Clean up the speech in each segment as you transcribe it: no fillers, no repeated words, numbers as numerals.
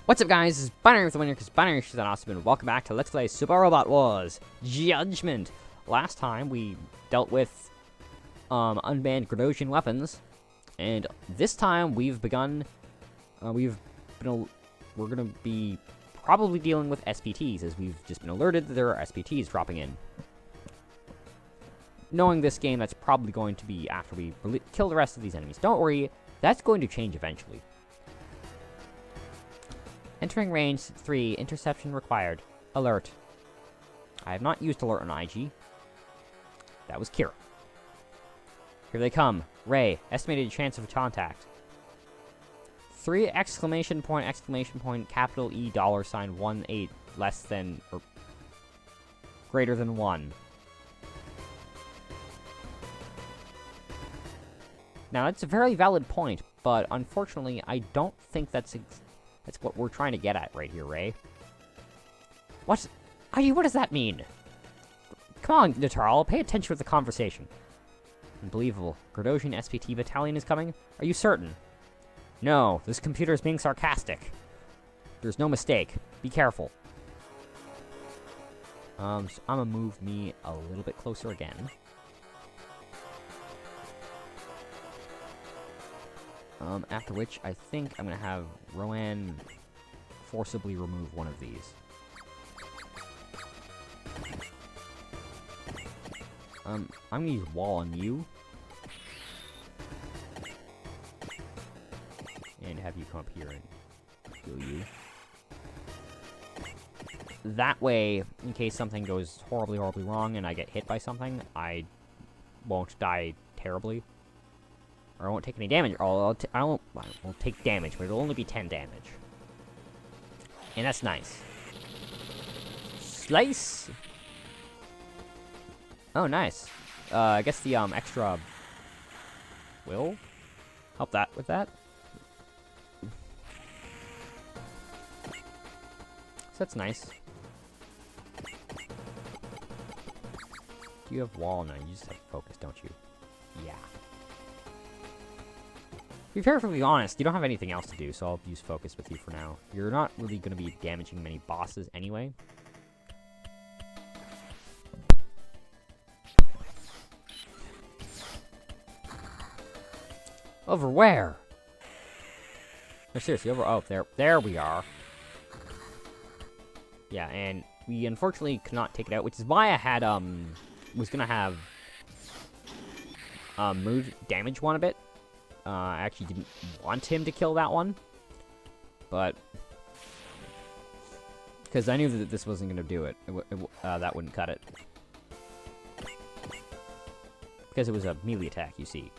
What's up, guys? This is Binary with the winner, because Binary is an awesome, and welcome back to Let's Play Super Robot Wars Judgment. Last time we dealt with unmanned Gradosian weapons, and this time we're gonna be probably dealing with SPTs, as we've just been alerted that there are SPTs dropping in. Knowing this game, that's probably going to be after we kill the rest of these enemies. Don't worry, that's going to change eventually. Entering range 3, interception required. Alert. I have not used alert on IG. That was Kira. Here they come. Ray, estimated chance of contact. 3 exclamation point, capital E, $18, less than, or greater than 1. Now, that's a very valid point, but unfortunately, I don't think that's what we're trying to get at right here, Ray. What? What does that mean? Come on, Natral, pay attention to the conversation. Unbelievable. Gradosian SPT battalion is coming? Are you certain? No, this computer is being sarcastic. There's no mistake. Be careful. So I'm gonna move me a little bit closer again. After which, I think I'm gonna have Rowan forcibly remove one of these. I'm gonna use wall on you. And have you come up here and heal you. That way, in case something goes horribly wrong and I get hit by something, I won't die terribly. Or I won't take any damage. I won't take damage, but it'll only be 10 damage. And that's nice. Slice! Oh, nice. I guess the extra will help that with that. So that's nice. You have wall now. You just have focus, don't you? Yeah. To be perfectly honest, you don't have anything else to do, so I'll use focus with you for now. You're not really going to be damaging many bosses anyway. Over where? No, seriously, over... Oh, there we are. Yeah, and we unfortunately could not take it out, which is why I had, was gonna have, mood damage one a bit. I actually didn't want him to kill that one, but because I knew that this wasn't going to do it, that wouldn't cut it. Because it was a melee attack, you see.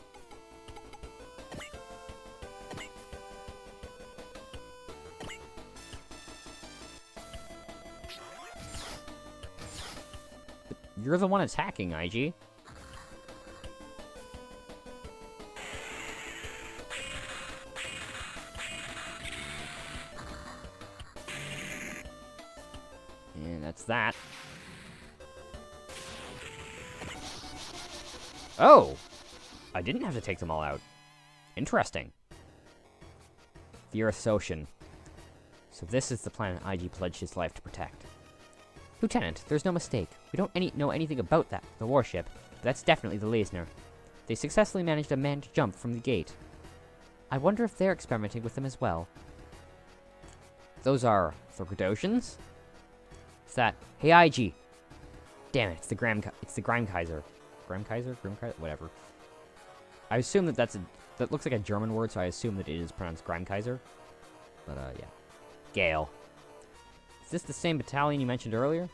But you're the one attacking, IG. That. Oh! I didn't have to take them all out. Interesting. The Earth's ocean. So this is the planet IG pledged his life to protect. Lieutenant, there's no mistake. We don't know anything about the warship, but that's definitely the Leisner. They successfully managed a manned jump from the gate. I wonder if they're experimenting with them as well. Those are the Gradosians? It's that. Hey, IG. Damn it, it's the Grimekaiser. Grimekaiser? Whatever. I assume that that looks like a German word, so I assume that it is pronounced Grimekaiser. But, yeah. Gale. Is this the same battalion you mentioned earlier?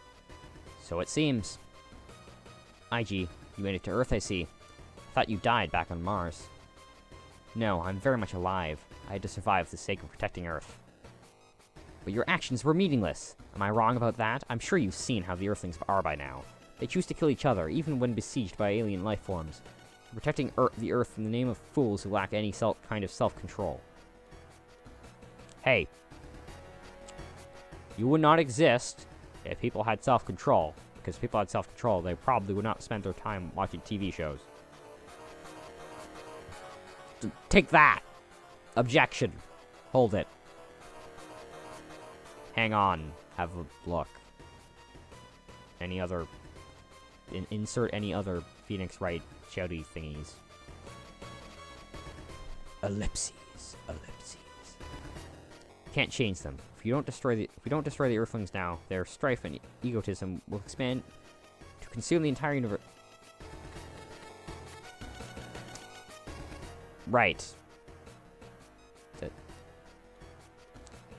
So it seems. IG, you made it to Earth, I see. I thought you died back on Mars. No, I'm very much alive. I had to survive for the sake of protecting Earth. But your actions were meaningless. Am I wrong about that? I'm sure you've seen how the Earthlings are by now. They choose to kill each other, even when besieged by alien life forms. Protecting the Earth in the name of fools who lack any kind of self-control. Hey. You would not exist if people had self-control. Because if people had self-control, they probably would not spend their time watching TV shows. Take that! Objection. Hold it. Hang on. Have a look. Any other... insert any other Phoenix Wright shouty thingies. Ellipses. Ellipses. Can't change them. If we don't destroy the Earthlings now, their strife and egotism will expand to consume the entire universe. Right.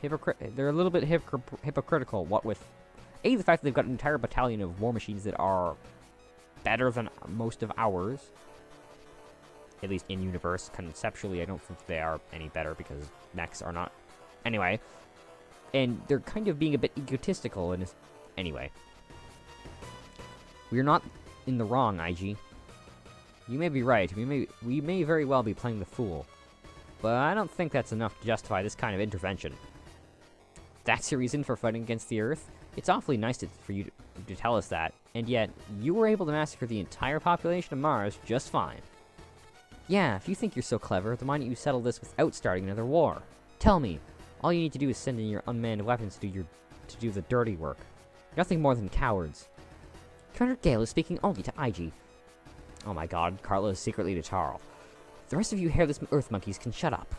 They're a little bit hypocritical. What with the fact that they've got an entire battalion of war machines that are better than most of ours, at least in universe. Conceptually, I don't think they are any better because mechs are not. Anyway, and they're kind of being a bit egotistical. And anyway, we're not in the wrong, IG. You may be right. We may very well be playing the fool, but I don't think that's enough to justify this kind of intervention. That's your reason for fighting against the Earth? It's awfully nice for you to tell us that, and yet you were able to massacre the entire population of Mars just fine. Yeah, if you think you're so clever, then why don't you settle this without starting another war? Tell me. All you need to do is send in your unmanned weapons to do the dirty work. Nothing more than cowards. Colonel Gale is speaking only to IG. Oh my god, Carla is secretly to Tarl. The rest of you hairless Earth monkeys can shut up.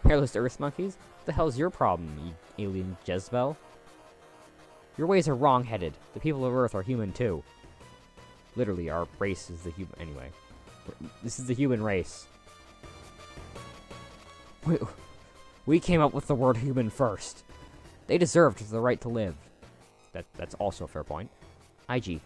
Hairless Earth monkeys? What the hell's your problem, you alien Jezebel? Your ways are wrong-headed. The people of Earth are human too. Literally, our race is the human... Anyway. This is the human race. We came up with the word human first. They deserved the right to live. That's also a fair point. IG.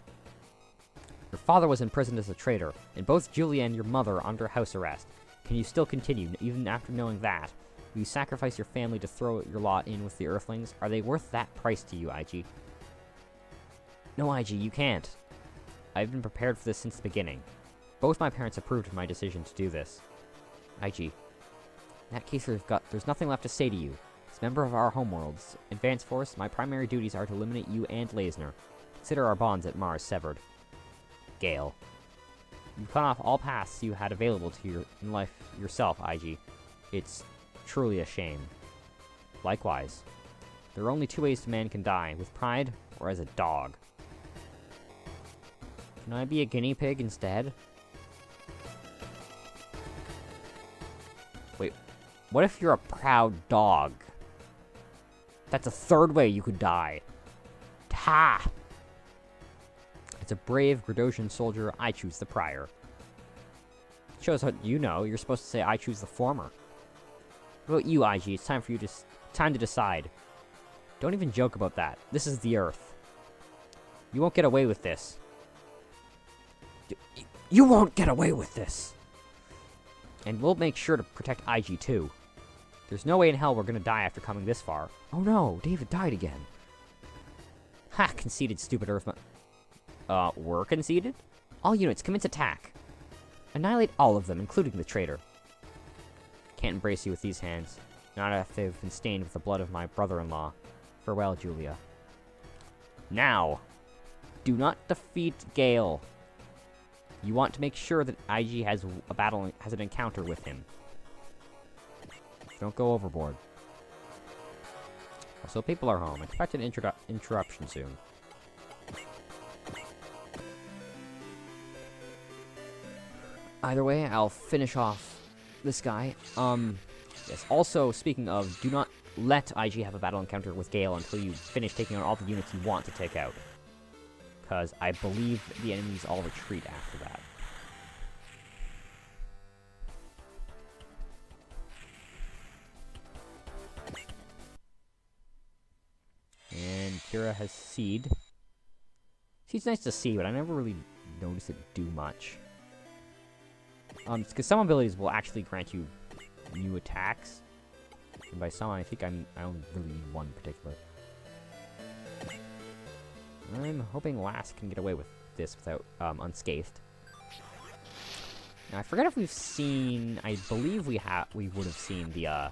Your father was imprisoned as a traitor, and both Julia and your mother are under house arrest. Can you still continue, even after knowing that? Will you sacrifice your family to throw your lot in with the Earthlings? Are they worth that price to you, IG? No, IG, you can't. I've been prepared for this since the beginning. Both my parents approved of my decision to do this. IG. In that case, there's nothing left to say to you. As a member of our homeworld's advanced force, my primary duties are to eliminate you and Leisner. Consider our bonds at Mars severed. Gale. You cut off all paths you had available to you in life yourself, IG. It's truly a shame. Likewise. There are only two ways a man can die, with pride or as a dog. Can I be a guinea pig instead? Wait, what if you're a proud dog? That's a third way you could die. Ha! As a brave Gradosian soldier, I choose the prior. Shows what you know. You're supposed to say, I choose the former. What about you, IG? It's time for you to decide. Don't even joke about that. This is the Earth. You won't get away with this. You won't get away with this! And we'll make sure to protect IG too. There's no way in hell we're gonna die after coming this far. Oh no, David died again. Ha! Conceded, stupid Earth. We're conceded? All units, commence attack. Annihilate all of them, including the traitor. Can't embrace you with these hands. Not after they've been stained with the blood of my brother-in-law. Farewell, Julia. Now! Do not defeat Gale. You want to make sure that IG has an encounter with him. Don't go overboard. Also, people are home. Expect an interruption soon. Either way, I'll finish off this guy. Yes, also, speaking of, do not let IG have a battle encounter with Gale until you finish taking out all the units you want to take out. Because I believe the enemies all retreat after that. And Kira has Seed. Seed's nice to see, but I never really noticed it do much. Because some abilities will actually grant you new attacks. And by some, I think I only really need one in particular. I'm hoping Lass can get away with this without unscathed. Now I forget if we've seen. I believe we would have seen the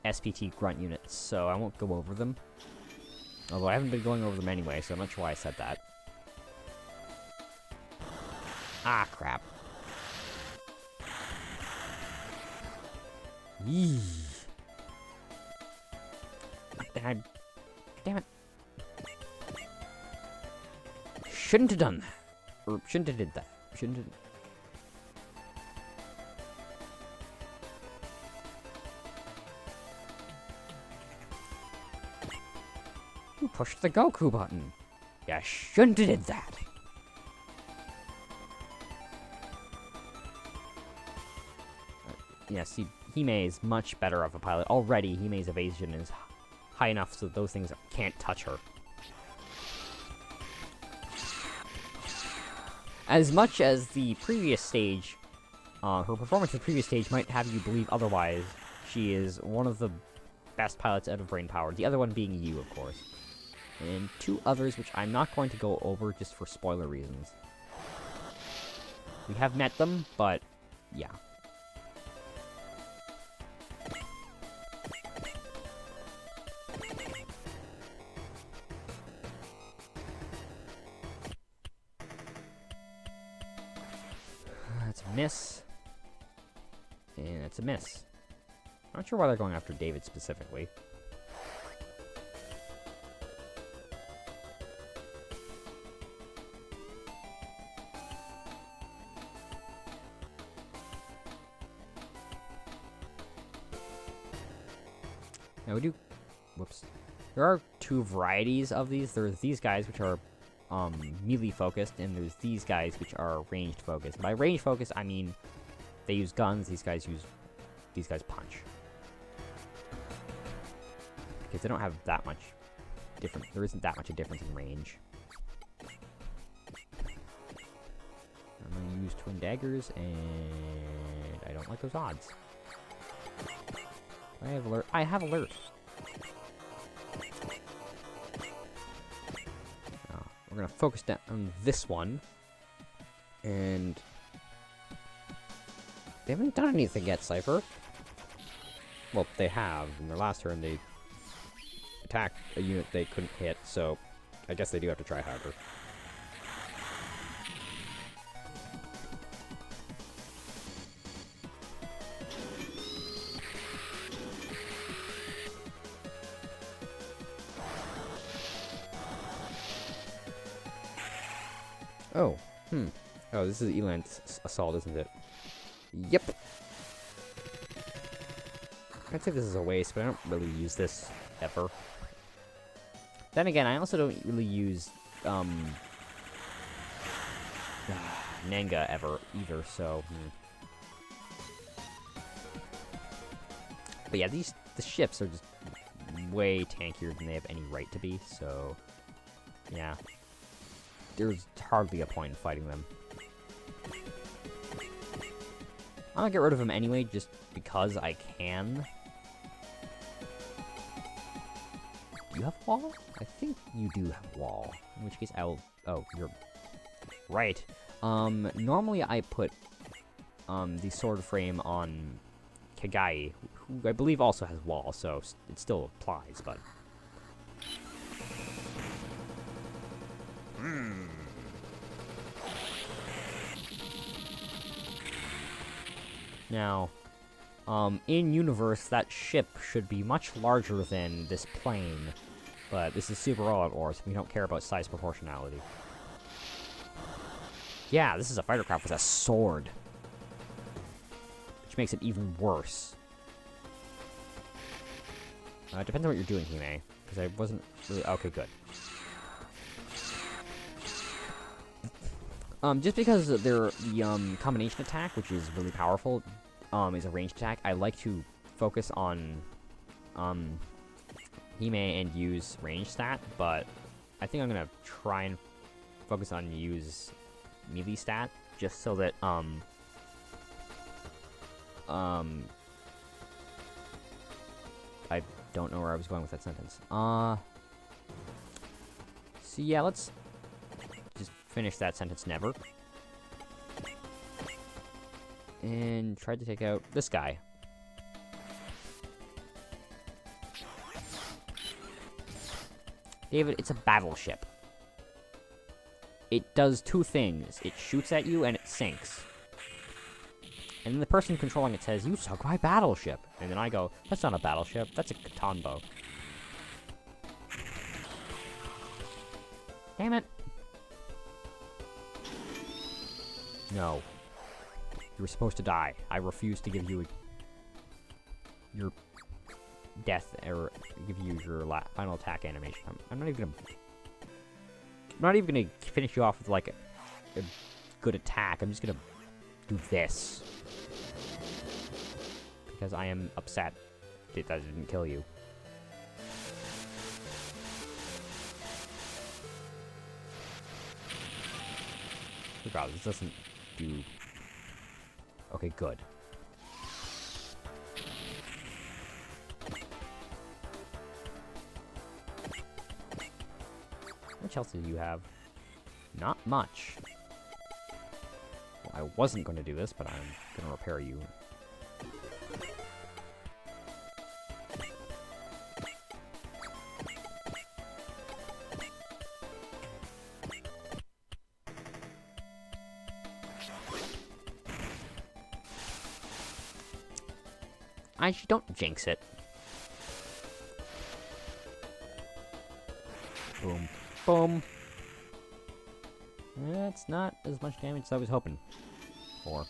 SPT grunt units, so I won't go over them. Although I haven't been going over them anyway, so I'm not sure why I said that. Ah, crap. Yee. Damn it. Shouldn't have done that. Or shouldn't have did that. Shouldn't have... You pushed the Goku button. You shouldn't have did that. Yeah, see, Hime is much better of a pilot. Already, Hime's evasion is high enough so those things can't touch her. As much as the previous stage, her performance in the previous stage might have you believe otherwise, she is one of the best pilots out of Brain Power. The other one being you, of course. And two others, which I'm not going to go over just for spoiler reasons. We have met them, but yeah. That's a miss. And it's a miss. Not sure why they're going after David specifically. Now we do... Whoops. There are two varieties of these. There's these guys, which are melee focused, and there's these guys, which are ranged focused. By ranged focused, I mean they use guns. These guys punch. Because they don't have that much different. There isn't that much a difference in range. I'm gonna use twin daggers, and I don't like those odds. I have alert. I have alert. We're gonna focus down on this one, and they haven't done anything yet, Cypher. Well, they have. In their last turn, they attacked a unit they couldn't hit, so I guess they do have to try harder. Oh, Oh, this is Eland's assault, isn't it? Yep. I'd say this is a waste, but I don't really use this ever. Then again, I also don't really use Nanga ever either, so But yeah, the ships are just way tankier than they have any right to be, so yeah. There's hardly a point in fighting them. I'm gonna get rid of them anyway, just because I can. Do you have wall? I think you do have wall. In which case I'll... Oh, you're... Right. Normally I put, the sword frame on Kagai, who I believe also has wall, so it still applies, but... Now, in universe, that ship should be much larger than this plane, but this is Super Rollout Wars, so we don't care about size proportionality. Yeah, this is a fighter craft with a sword, which makes it even worse. It depends on what you're doing, Hime, because I wasn't really... Okay, good. Just because they're the combination attack, which is really powerful, is a ranged attack, I like to focus on Hime and use range stat, but I think I'm gonna try and focus on use melee stat, just so that I don't know where I was going with that sentence. So yeah, let's just finish that sentence never. And try to take out this guy. David, it's a battleship. It does two things. It shoots at you and it sinks. And then the person controlling it says, "You sunk my battleship." And then I go, "That's not a battleship, that's a Katonbo." Damn it. No. You were supposed to die. I refuse to give you your death, or give you your final attack animation. I'm not even gonna finish you off with, like, a good attack. I'm just gonna do this. Because I am upset that I didn't kill you. Regardless, this doesn't do... Okay, good. How much else do you have? Not much. Well, I wasn't going to do this, but I'm going to repair you. Actually, don't jinx it. Boom. Boom. That's not as much damage as I was hoping for.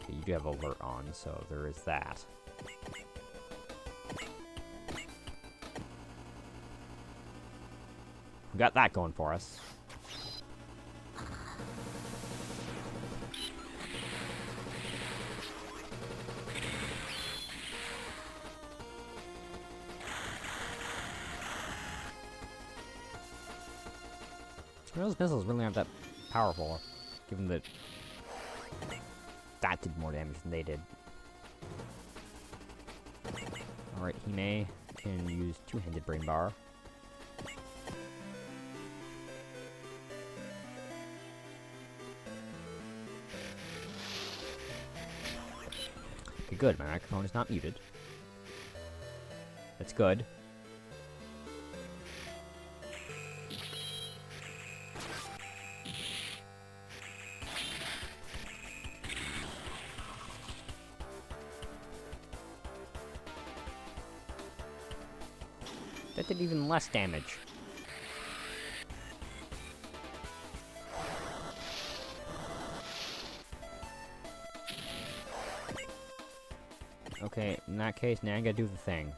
Okay, you do have alert on, so there is that. We got that going for us. Those missiles really aren't that powerful, given that that did more damage than they did. Alright, Hime can use two-handed brain bar. Okay, good. My microphone is not muted. That's good. That did even less damage. Okay, in that case, now I gotta do the thing.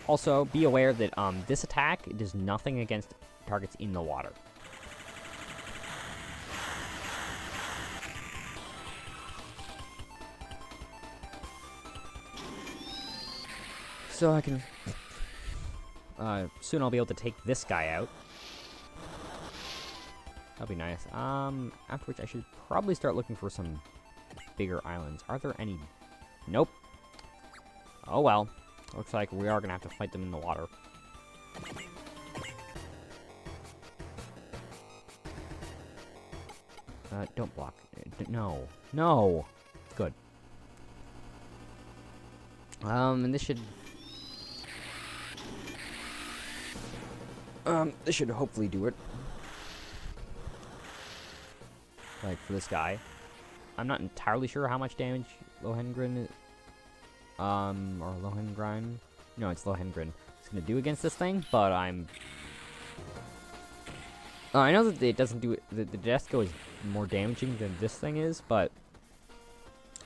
Also, be aware that this attack does nothing against targets in the water. So I can... soon I'll be able to take this guy out. That'll be nice. After which I should probably start looking for some bigger islands. Are there any? Nope. Oh well. Looks like we are gonna have to fight them in the water. Don't block. No. No! Good. And this should... this should hopefully do it. Like, for this guy. I'm not entirely sure how much damage Lohengrin... or Lohengrin... No, it's Lohengrin. It's gonna do against this thing, but I'm... I know that it doesn't do it... The Deathgo is more damaging than this thing is, but...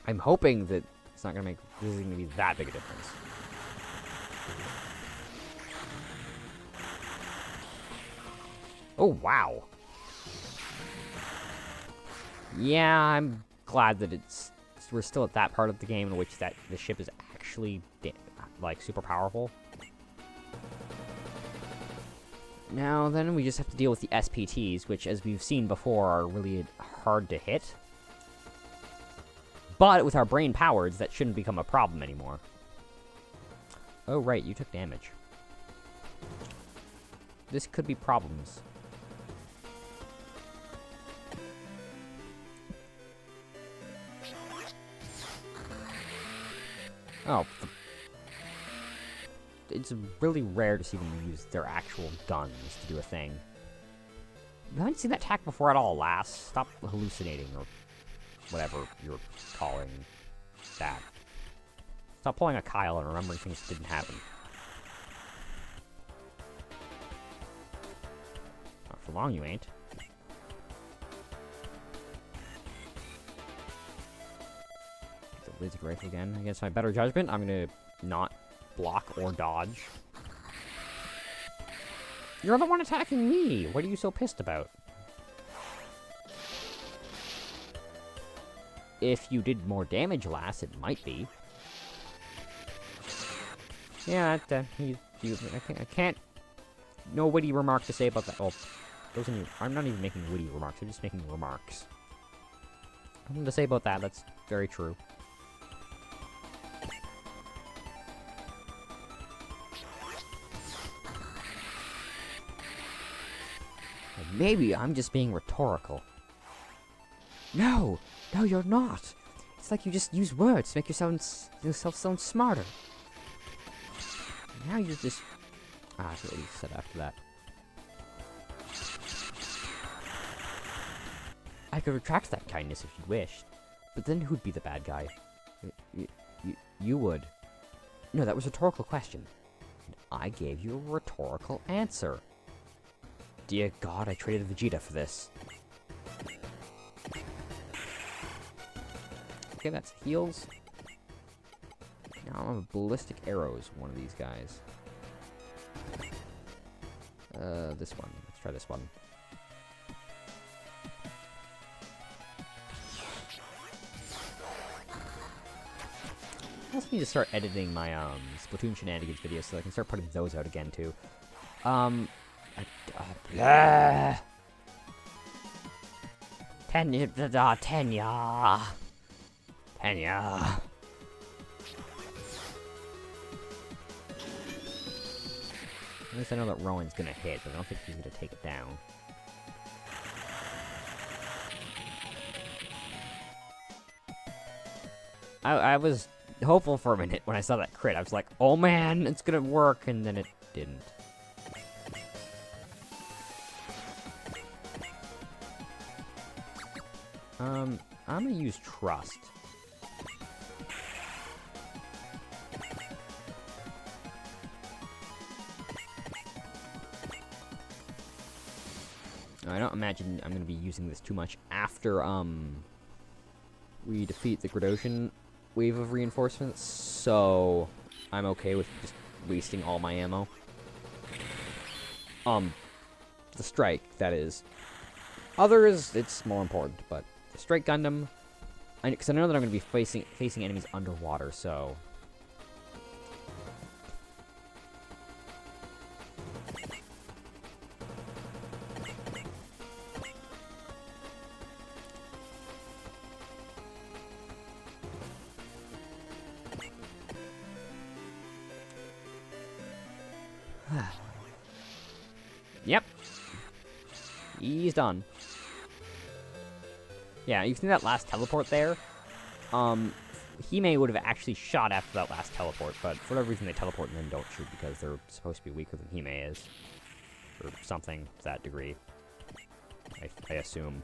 I'm hoping that it's not gonna make... This is gonna be that big a difference. Oh, wow. Yeah, I'm glad that we're still at that part of the game in which that the ship is actually, like, super powerful. Now, then we just have to deal with the SPTs, which, as we've seen before, are really hard to hit. But with our brain powers, that shouldn't become a problem anymore. Oh, right, you took damage. This could be problems. Oh, it's really rare to see them use their actual guns to do a thing. You haven't seen that attack before at all, lass. Stop hallucinating, or whatever you're calling that. Stop pulling a Kyle and remembering things didn't happen. Not for long, you ain't. The wizard rifle again. Against my better judgment, I'm gonna not block or dodge. You're the one attacking me! What are you so pissed about? If you did more damage last, it might be. Yeah, I can't... No witty remark to say about that. Oh, those are new. I'm not even making witty remarks, I'm just making remarks. Nothing to say about that, that's very true. Maybe I'm just being rhetorical. No! No, you're not! It's like you just use words to make yourself sound smarter. Now you're just... Ah, I forgot what you said after that. I could retract that kindness if you wished. But then who'd be the bad guy? You would. No, that was a rhetorical question. And I gave you a rhetorical answer. Dear God, I traded Vegeta for this. Okay, that's heals. Now I'm a ballistic arrows, one of these guys. This one. Let's try this one. I also need to start editing my, Splatoon shenanigans videos so I can start putting those out again, too. Tenya. At least I know that Rowan's gonna hit, but I don't think he's gonna take it down. I was hopeful for a minute when I saw that crit. I was like, oh man, it's gonna work, and then it didn't. I'm gonna use Trust. I don't imagine I'm gonna be using this too much after, we defeat the Gradosian wave of reinforcements, so I'm okay with just wasting all my ammo. The strike, that is. Others, it's more important, but the Strike Gundam, because I know that I'm going to be facing enemies underwater, so... Yep. He's done. Yeah, you see that last teleport there? Hime would have actually shot after that last teleport, but for whatever reason they teleport and then don't shoot because they're supposed to be weaker than Hime is. Or something to that degree. I assume.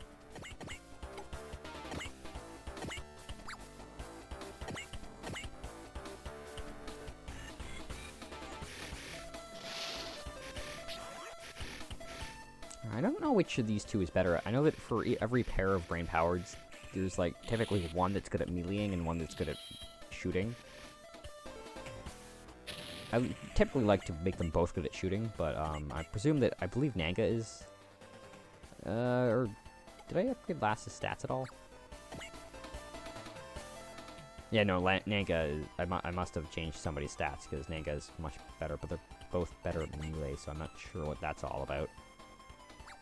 I don't know which of these two is better. I know that for every pair of Brain Powereds, there's like typically one that's good at meleeing and one that's good at shooting. I would typically like to make them both good at shooting, but I presume that I believe Nanga is. Or did I upgrade Lass's stats at all? Yeah, no, Nanga is, I must have changed somebody's stats because Nanga is much better, but they're both better at melee, so I'm not sure what that's all about.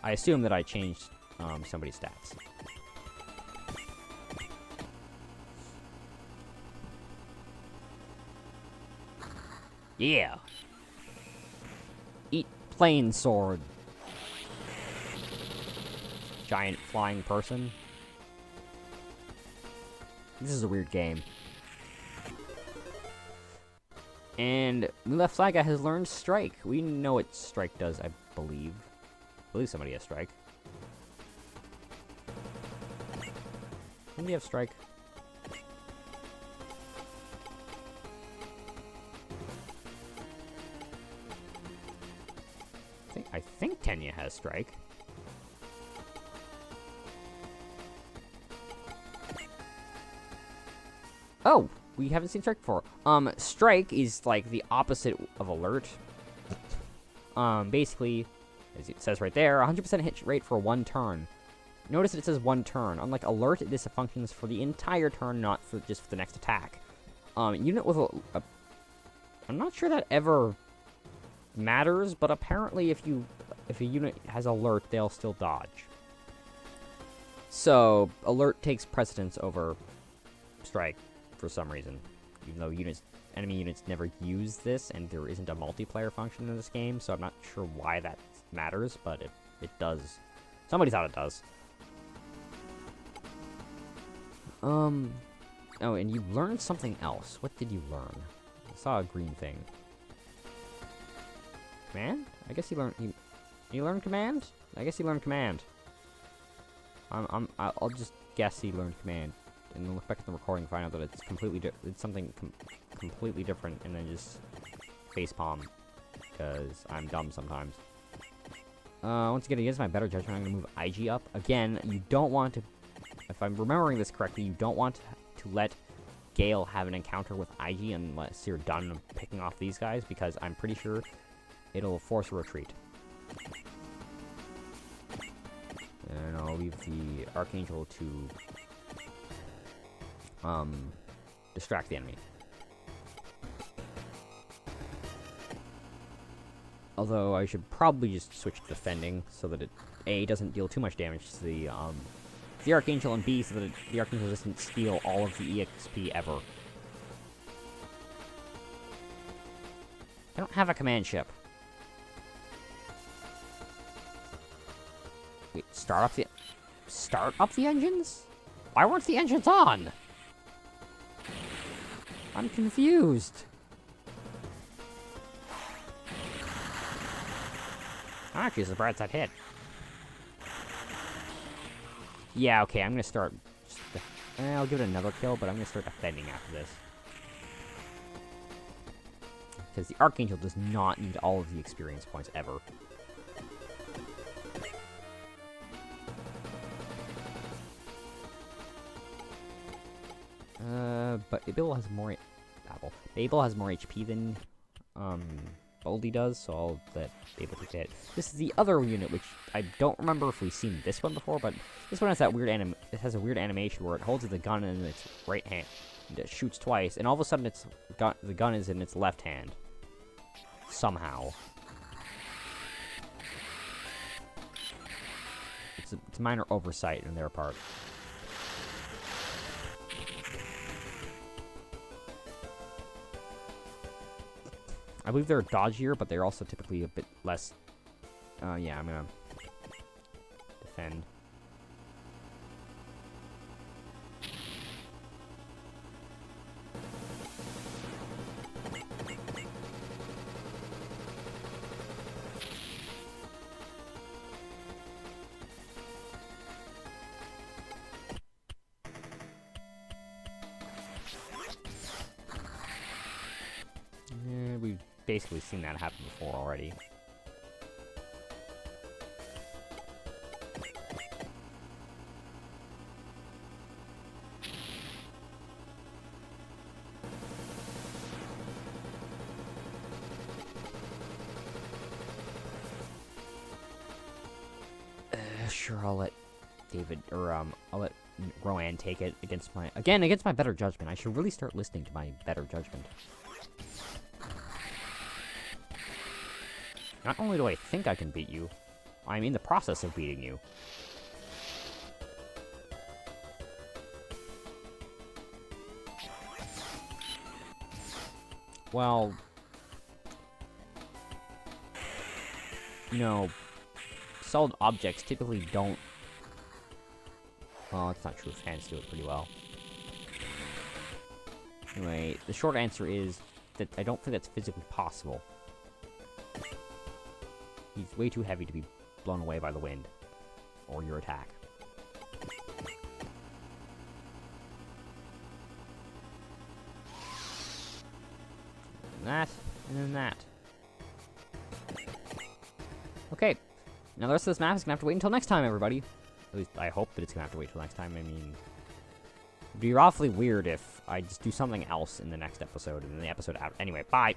I assume that I changed somebody's stats. Yeah. Eat plane sword. Giant flying person. This is a weird game. And Left Flag has learned Strike. We know what Strike does, I believe. I believe somebody has Strike. Didn't we have Strike? I think Tenya has Strike. Oh, we haven't seen Strike before. Strike is like the opposite of Alert. Basically, as it says right there, 100% hit rate for 1 turn. Notice that it says 1 turn. Unlike Alert, this functions for the entire turn, not for just for the next attack. Unit with I'm not sure that ever matters, but apparently if a unit has Alert, they'll still dodge. So, Alert takes precedence over Strike for some reason. Even though enemy units never use this, and there isn't a multiplayer function in this game, so I'm not sure why that matters, but it does. Somebody thought it does. Oh, and you learned something else. What did you learn? I saw a green thing. Command? I guess you learned. You learned command? I guess he learned command. I'll just guess he learned command, and then look back at the recording, find out that it's it's something completely different, and then just facepalm, because I'm dumb sometimes. Once again, against my better judgment, I'm gonna move IG up again. You don't want to, if I'm remembering this correctly, you don't want to let Gale have an encounter with IG unless you're done picking off these guys, because I'm pretty sure it'll force a retreat. And I'll leave the Archangel to distract the enemy. Although I should probably just switch to defending so that it A, doesn't deal too much damage to the Archangel, and B, so that the Archangel doesn't steal all of the EXP ever. I don't have a command ship. Wait, start up the engines? Why weren't the engines on? I'm confused. I'm actually surprised that hit. Yeah, okay, I'm gonna start. I'll give it another kill, but I'm gonna start defending after this. Because the Archangel does not need all of the experience points ever. But Babel has more HP than Boldy does, so I'll let Babel take the hit. This is the other unit, which I don't remember if we've seen this one before, but this one has that weird it has a weird animation where it holds the gun in its right hand and it shoots twice, and all of a sudden the gun is in its left hand. Somehow. It's minor oversight on their part. I believe they're dodgier, but they're also typically a bit less. Yeah, I'm gonna defend. We've basically seen that happen before already. Sure, I'll let David, or I'll let Rowan take it against my better judgment. I should really start listening to my better judgment. Not only do I think I can beat you, I'm in the process of beating you. Well, you know, solid objects typically don't... Well, that's not true. Fans do it pretty well. Anyway, the short answer is, I don't think that's physically possible. He's way too heavy to be blown away by the wind. Or your attack. And that, and then that. Okay. Now the rest of this map is gonna have to wait until next time, everybody. At least I hope that it's gonna have to wait till next time. I mean, it'd be awfully weird if I just do something else in the next episode and then the episode out. Anyway, bye!